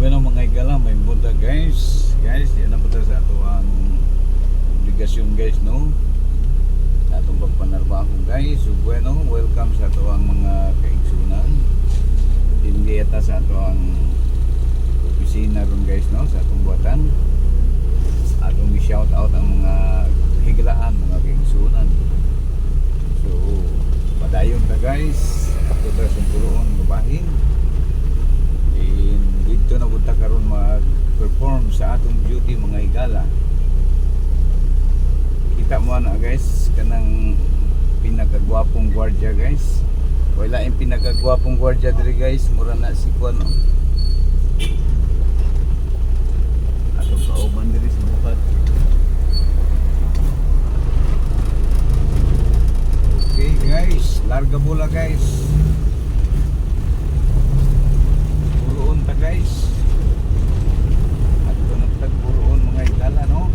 Bueno mga igala, may bunta guys. Guys, yan na punta sa ato ang obligasyon guys, no? Sa atong pagpanarbaho guys. So bueno, welcome sa ato ang mga kaigsunan. Hindi ata sa ato ang opisina ron guys, no? Sa atong buhatan. Atong i-shout out ang mga higalaan, mga kaigsunan. So, padayon ta guys. Ato ta sa puroon babahin. Dito na punta karon mag-perform sa atong duty mga higala. Kita mo na guys, kanang pinakagwapong gwardiya guys. Wala yung pinakagwapong gwardiya diri guys, mura na si Kuan no. Atong kauban diri sa bukat. Okay guys, larga bola guys. Ta guys at ito nagtagpuroon mga higala no.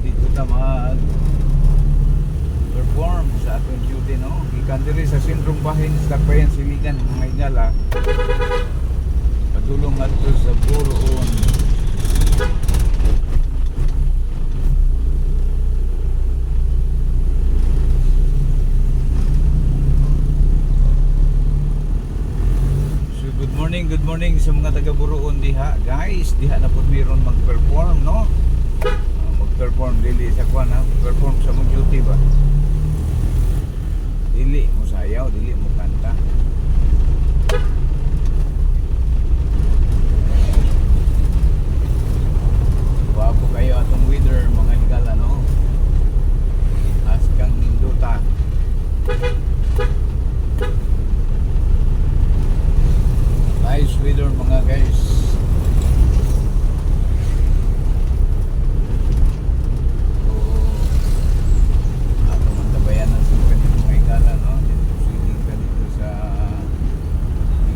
Dito ta mag perform sa atong duty no. Gikan diri sa sentrong bahin sa Tagbayan Siligan mga higala padulong adto sa puroon. Good morning sa mga taga Buroon diha guys. Diha na po mayroon mag-perform no. Mag-perform dili sa kuan ha. Perform sa mong duty ba. Dili mo sayaw, dili mo kanta. Wapo kayo atong weather mga higala no. Askang ninduta. Nice weather mga guys. So, ato man tabayanan sa mga higala no. Siling ka dito sa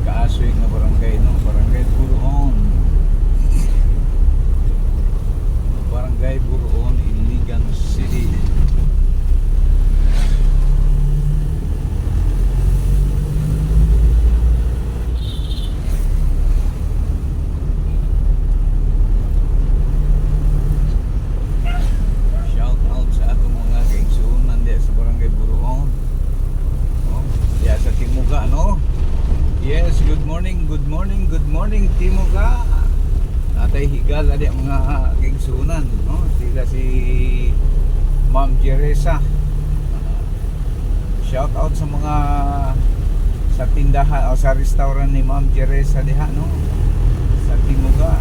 Kaasoy nga barangay no. Barangay Buroon. Barangay Buroon, Iligan City. No? Yes, good morning Timuga. Natay higala di mga kaigsunan no? Sila si Ma'am Jeresa. Shout out sa mga sa tindahan o sa restaurant ni Ma'am Jeresa diha no? Sa Timuga.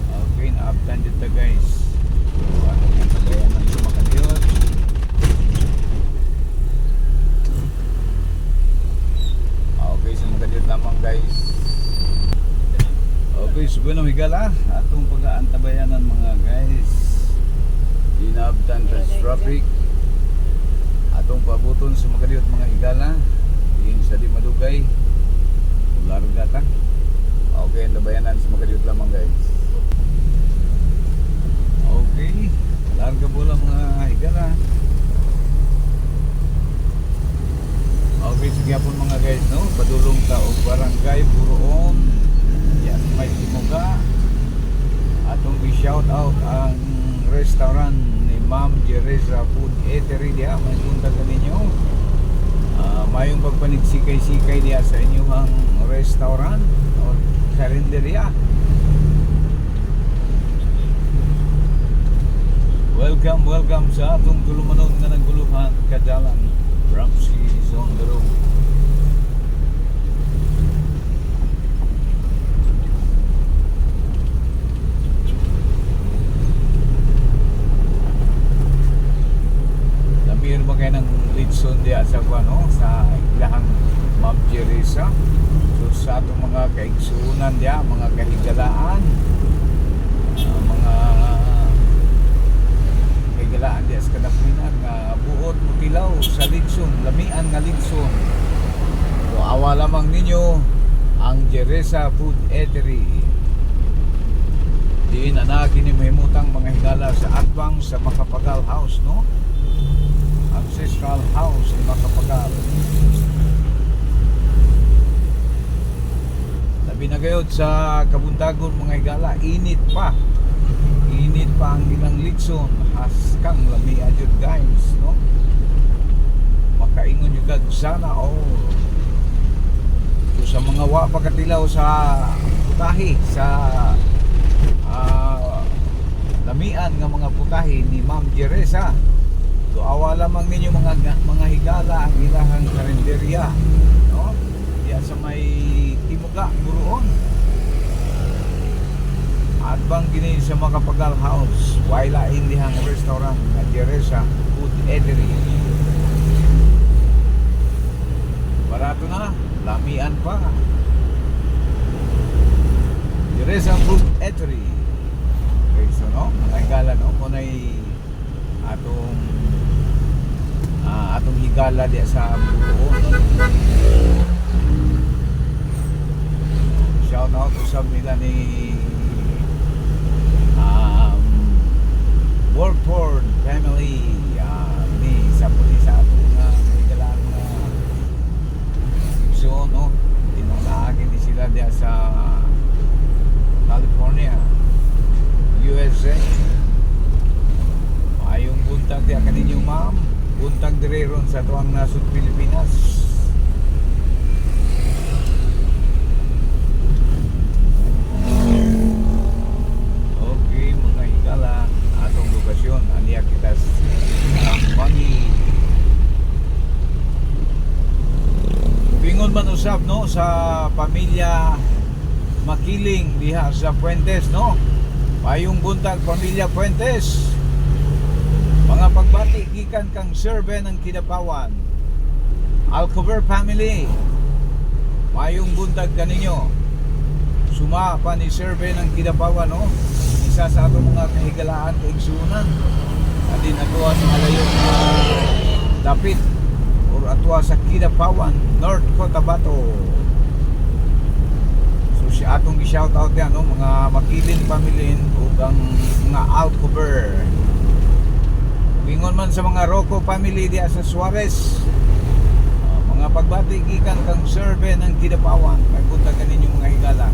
Okay, na-uptan dito guys. Ano yung tabayanan sa mga Diyos. Okay, so magandang lamang guys. Okay, so bueno higala atong pag-aantabayanan mga guys. Dinabtan sa traffic. Atong pabuton sa magadiot mga higala. Din sa di madugay. Larga ta. Okay, antabayanan sa magadiot lamang guys. Okay, larga bola mga higala. Okay, sige po mga guys no, padulong ta og barangay Buroon. Yan may Timuga. Atong i-shout out ang restaurant ni Ma'am Jeresa Food Eatery diha. May punta ka ninyo. Mayong pagpanigsikay-sikay diha sa inyong restaurant o karinderya. Welcome sa atong tulumanon nga naguluhan kadalan Ramsey on the road. Lamir ba kayo ng Lidson diya sa no? Sa ilahang Ma'am Jeresa. So sa atong mga kaigsunan diya, mga kahigalaan, mga higalaan diya sa kadapinan nga buot mutilaw sa Lidson, lamian nga Lidson. So awa lamang ninyo ang Jeresa Food Eatery. Diin na kini mahimutang mga higala sa Atbang sa Makapagal House no. Ancestral House in Makapagal. gayod sa kabuntagon mga higala, init pa ang ilang litson, haskang lami adyo guys, no? Makaingon yung kag sana sa mga wapagatilaw sa putahe sa lamian nga mga putahe ni Ma'am Jeresa. So awa lamang ninyo mga higala ang ilahang karinderya, no? Diya sa may Timuga, Buruon. At bang gini sa Makapagal House, wala indihang restaurant na Jeresa Food Eatery. Barato na, lamian pa. Jeresa Food Eatery. Okay, so no, mga higala no, kunay atong higala diya sa Buruon. Shout out to sa nila ni Workford family ni sa atong higalaan so no, tinulaagin ni sila diya sa California, USA. Ayong buntag diya kaninyo ma'am, buntag dire ron sa tuwang nasud Pilipinas. Okay mga higala, atong lokasyon aniya kita Bangi. Bingon man usab no sa pamilya Makiling diha sa Puentes, no? Payong buntag pamilya Puentes. Mga pagbati gikan kang Sir Ben ng Kidapawan, Alcover family. Payong buntag kaninyo. Suma pa ni Sir Ben ng Kidapawan, no? Isa sa atong mga kahigalaan kaigsunan. Adin atwa sa malayong dapit or atwa sa Kidapawan, North Cotabato. So siya atong gi-shout out yan, no? Mga Makilin pamilin ug ang mga Alcover. Wingon man sa mga Rocco family diya sa Suarez. Mga pagbati gikan kang Sir Ben ng Kidapawan, may buntag kaninyo mga higala.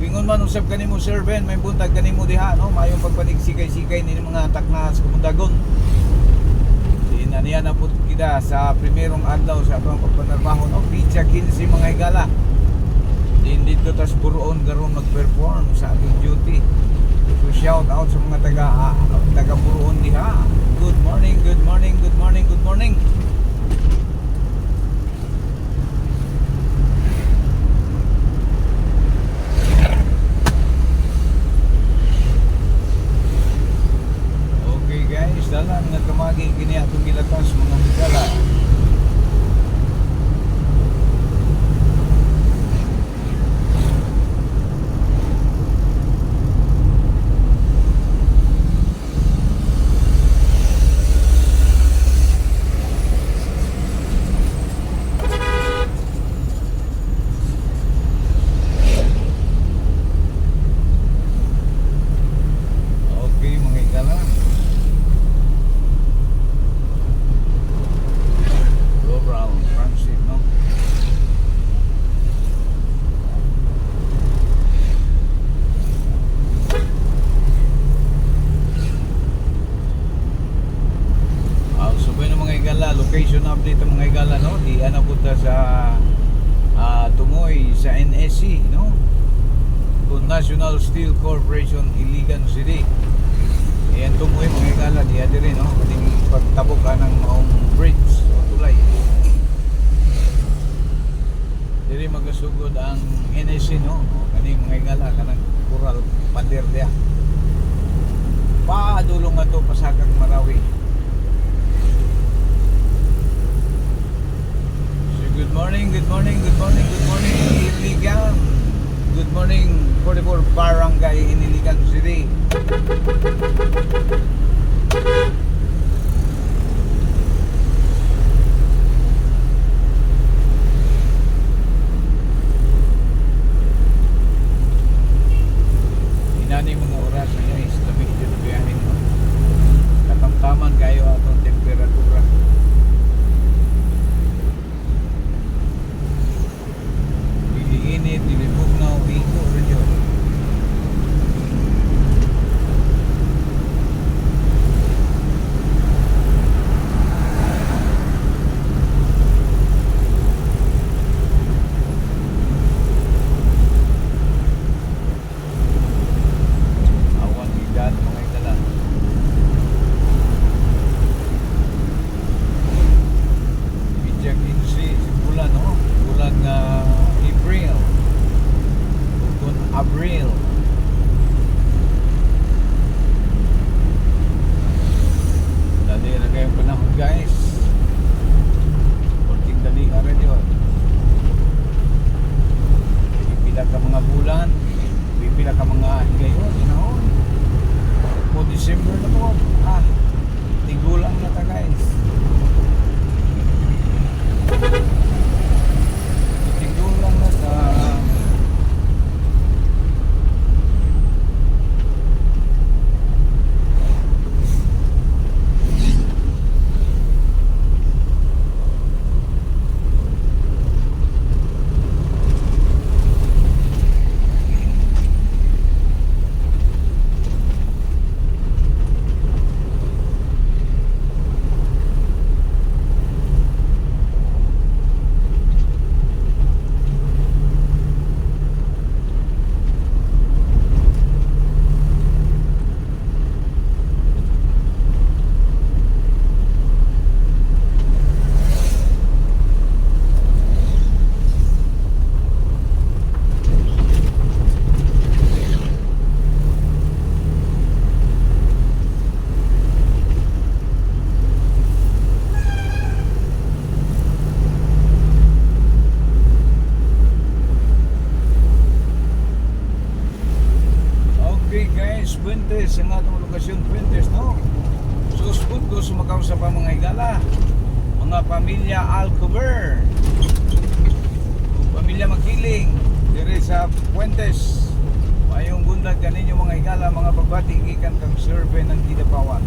Wingon man usab kanimo Sir Ben, may buntag kanimo diha, no? Mayong pagpanig-sikay-sikay ni mga takna sa kabuntagon. Dinaniya na pud kita sa primerong adlaw sa atong pagpanarbaho, no? Pizza 15 mga higala. Dito tas Buruon garon mag-perform sa ating duty. So shout out sa mga taga Buruon diha. Good morning, good morning, good morning, good morning. Okay guys, dalan nga kamagi kini atong gilatas mga higala. Location update mga higala, no? Di ana punta sa Tumoy sa NSC, no? To National Steel Corporation Iligan City. Ayan Tumoy mga higala, di adiri, no? Kaning pagtabok ka ng maong bridge o tulay. Diri magasugod ang NSC, no? Kaning mga higala kanang Coral Pader dia. Padulong ato pasakang Marawi. Good morning, good morning, good morning, good morning, Iligan. Good morning, 44 Barangay in Iligan City. Inani mga oras na guys, lamig dito biyahin, no? Katamtaman kayo atong temperatura. Init, dilibog na, uwi. si bulan, no? Bulan nga April. Kung Abril. Dali na kayong panahon, guys. Kunting dali ka rin yun. Pipila ka mga bulan. Pipila ka mga higayon, ginaon. O December na po. Tigulang na ta, guys. Tigulang na ta. Fuentes, ang atong lokasyon Fuentes, no? Suspod ko sumakaw sa mga higala, mga pamilya Alcover, pamilya Makiling, dire sa Fuentes. Mayong bundag ganin yung mga higala, mga pagbati ikan kang survey ng Kidapawan.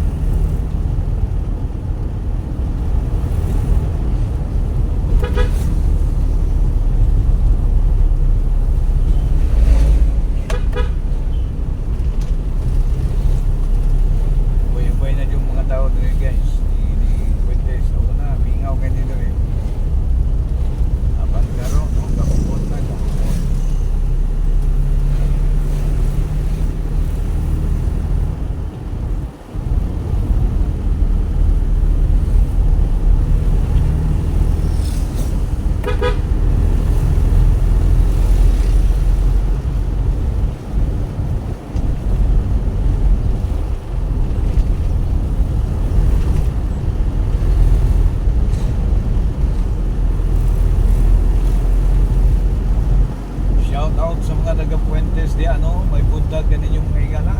Sa mga taga Fuentes di ano, may bundag ka ninyong mga higala.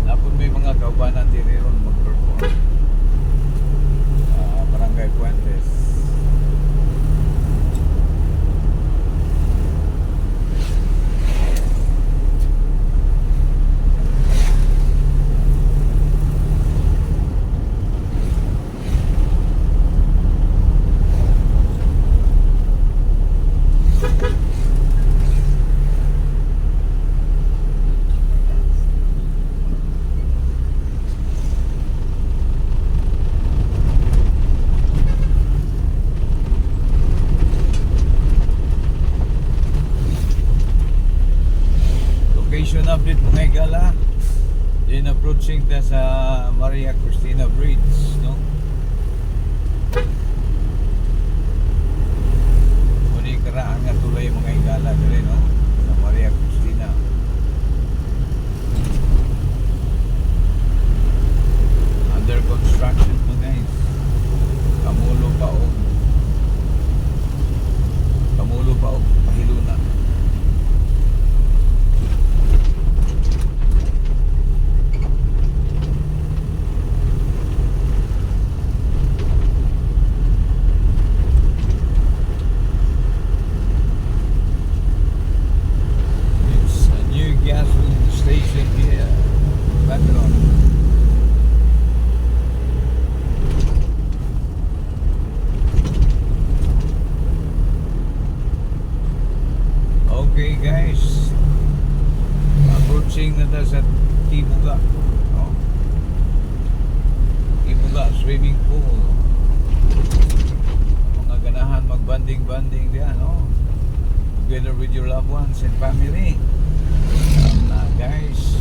Dapat may mga kaubanan diri ron mag-perform. Barangay Fuentes. Location update mga higala. Then approaching ta sa Maria Cristina Bridge, no? Muli karaan nga tulay mga higala dali, no? Sa Maria Cristina. Under construction po, guys. Kamulo pa o pahiluna. Okay guys, approaching na ta sa Tibuga, no? Tibuga swimming pool. Mga ganahan magbanding-banding diyan, no? Together with your loved ones and family. Na guys,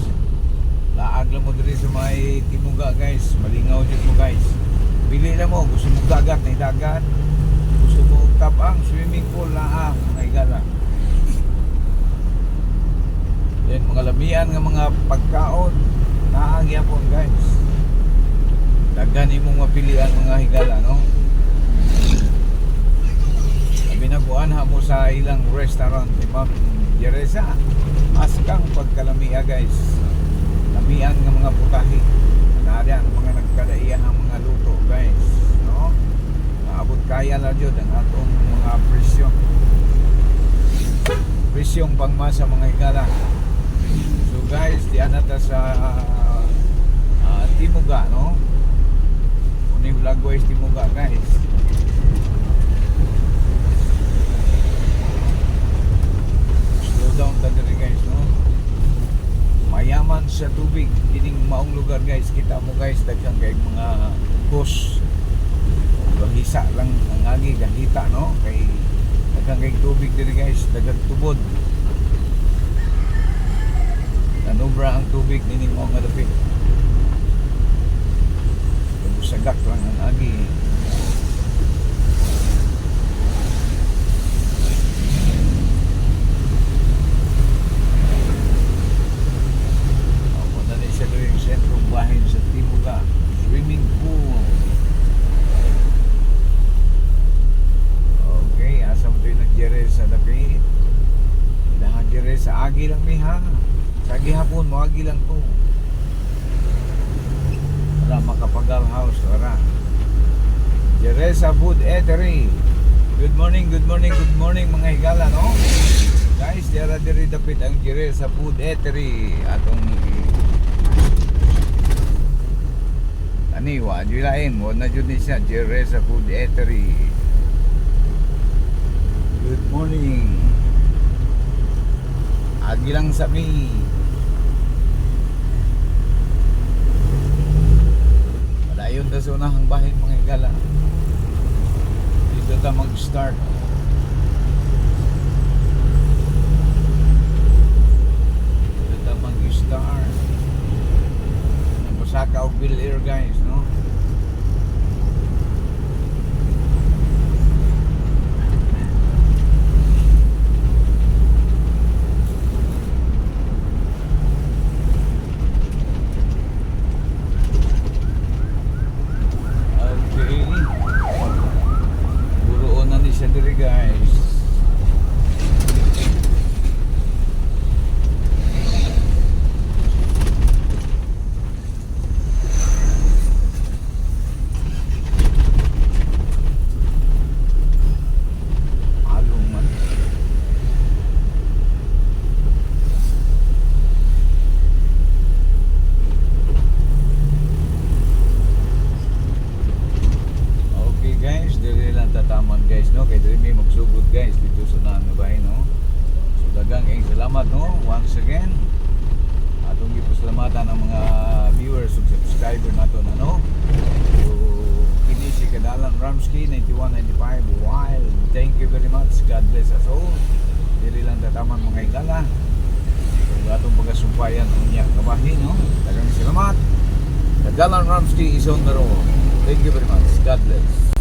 laag lang mo diri sa may Tibuga guys, malingaw dyan mo guys. Pili na mo, gusto mo dagat na dagat, gusto mo tabang swimming pool na mga higala. Then mga lamian nga mga pagkaon naagya po guys. Daghan imong mapilian mga higala, no? Binaguan ha mo sa ilang restaurant ni Ma'am Jereza. Askang pagkalamia guys. Lamian nga mga putahe. Nariyan mga nagkadaiya ang mga luto guys, no? Naabot kaya lang yun ang atong mga presyo. Presyong pangmasa mga higala. So guys, diyan nata sa Timuga, no? Uning Lagways Timuga guys. Down ta diri guys, no? Mayaman sa tubig kining maong lugar guys. Kita mo guys daghang kay mga bus. Hisa lang ang agi gahita, no? Kay daghang kay tubig diri guys, daghang tubod. Nanubra ang tubig nining maong nga dapit. Sagak lang ang agi. Sentrong bahin sa Timuga, swimming pool. Okay, asa mo tayo nag-jere sa dapit. Nag-jere sa agi lang niha. Sa agi hapon, mo agi lang to. Para makapagal house, para. Jere sa food eatery. Good morning, good morning, good morning mga higala, no? Guys, diri dapit ang jere sa food eatery. Atong wa julain mo na jud ni siya Jereza Food Eatery. Good morning. Agi lang sa mi. Padayon ta sa unahang bahin mga higala. Dito ta mag-start. Dito ta mag-start. Saka o Bill Air guys, no? Okay. Buroon na ni siya diri guys. Tataman guys, no? Kay diri may magsugod guys dito sa nang bahay, no? So daghang salamat, no? Once again atong gipasalamatan ang mga viewers ug subscriber nato na, no? So kini si Kadalan Ramsky 9195 Wild. Thank you very much. God bless us all. Dili lang tataman mga higala. So atong pagasumpayan unya kabahin, no? Daghang salamat. Kadalan Ramsky is on the road. Thank you very much. God bless.